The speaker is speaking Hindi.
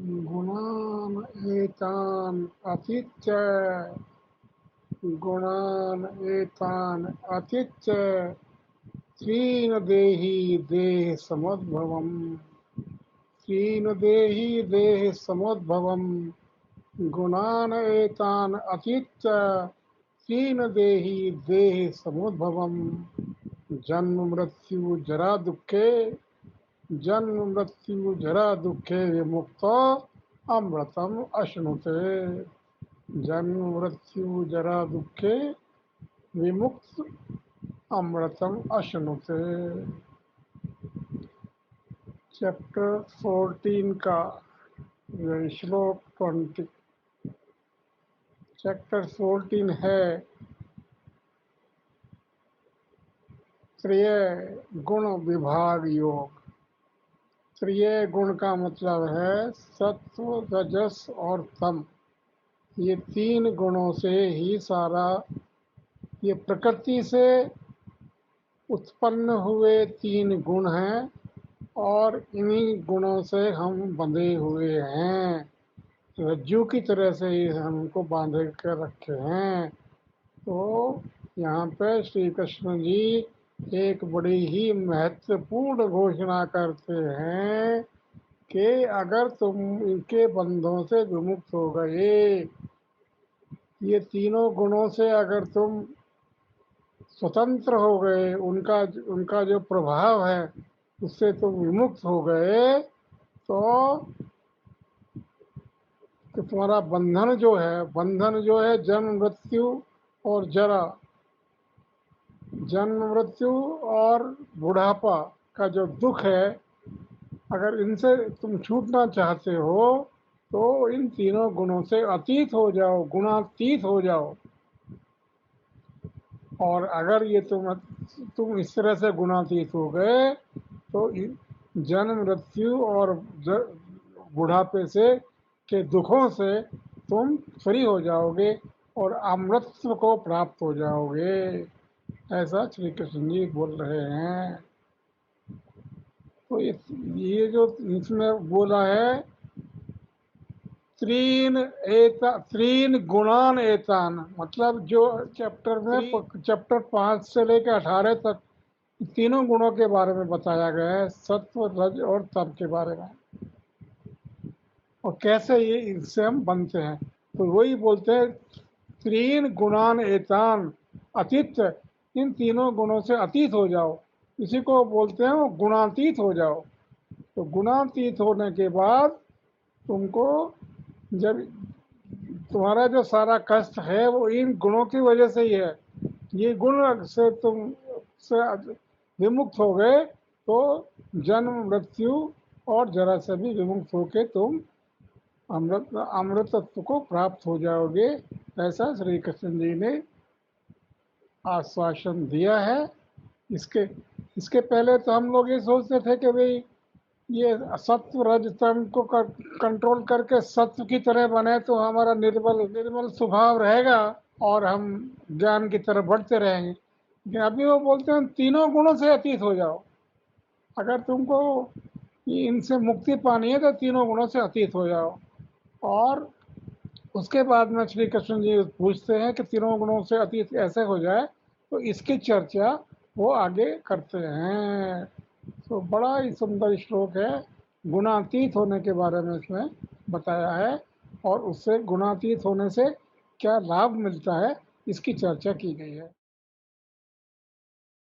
गुणान् एतान् अतीत्य गुणान् एतान् अतीत्य त्रीन् देहि देह समुद्भवम् त्रीन् देहि देह समुद्भवम् गुणान् एतान् अतीत्य त्रीन् देहि देह समुद्भवम् जन्म मृत्यु जरा दुःखे जन्म मृत्यु जरा दुःखे विमुक्तो अमृतम अश्नुते जन्म मृत्यु जरा दुःखे विमुक्त अमृतम अश्नुते। चैप्टर 14 का श्लोक 20। चैप्टर 14 है त्रय गुण विभाग योग। त्रय गुण का मतलब है सत्व रजस और तम। ये तीन गुणों से ही सारा, ये प्रकृति से उत्पन्न हुए तीन गुण हैं और इन्हीं गुणों से हम बंधे हुए हैं। रज्जू की तरह से ही हमको बांधे कर रखे हैं। तो यहाँ पे श्री कृष्ण जी एक बड़ी ही महत्वपूर्ण घोषणा करते हैं कि अगर तुम इनके बंधों से विमुक्त हो गए, ये तीनों गुणों से अगर तुम स्वतंत्र हो गए, उनका उनका जो प्रभाव है उससे तुम विमुक्त हो गए, तो तुम्हारा बंधन जो है जन्म मृत्यु और जरा, जन्म मृत्यु और बुढ़ापा का जो दुख है, अगर इनसे तुम छूटना चाहते हो तो इन तीनों गुणों से अतीत हो जाओ, गुणातीत हो जाओ। और अगर ये तुम इस तरह से गुणातीत हो गए तो जन्म मृत्यु और बुढ़ापे से के दुखों से तुम फ्री हो जाओगे और अमृतत्व को प्राप्त हो जाओगे। ऐसा श्री कृष्ण जी बोल रहे हैं। तो ये जो इसमें बोला है त्रीन गुणान एतान, मतलब जो चैप्टर 5 से लेकर 18 तक तीनों गुणों के बारे में बताया गया है, सत्व रज और तम के बारे में, और कैसे ये इनसे हम बनते हैं। तो वही बोलते हैं त्रीन गुणान एतान अतीत, इन तीनों गुणों से अतीत हो जाओ। इसी को बोलते हैं वो गुणातीत हो जाओ। तो गुणातीत होने के बाद तुमको, जब तुम्हारा जो सारा कष्ट है वो इन गुणों की वजह से ही है, ये गुण से तुम से विमुक्त हो गए तो जन्म मृत्यु और जरा से भी विमुक्त होके तुम अमृतत्व को प्राप्त हो जाओगे। ऐसा श्री कृष्ण जी ने आश्वासन दिया है। इसके इसके पहले तो हम लोग ये सोचते थे कि भाई ये सत्व रज तम को कंट्रोल करके सत्व की तरह बने तो हमारा निर्मल स्वभाव रहेगा और हम ज्ञान की तरफ बढ़ते रहेंगे। लेकिन अभी वो बोलते हैं तीनों गुणों से अतीत हो जाओ। अगर तुमको इनसे मुक्ति पानी है तो तीनों गुणों से अतीत हो जाओ। और उसके बाद में श्री कृष्ण जी पूछते हैं कि तीनों गुणों से अतीत कैसे हो जाए, तो इसकी चर्चा वो आगे करते हैं। तो बड़ा ही सुंदर श्लोक है, गुणातीत होने के बारे में इसमें बताया है और उससे गुणातीत होने से क्या लाभ मिलता है इसकी चर्चा की गई है।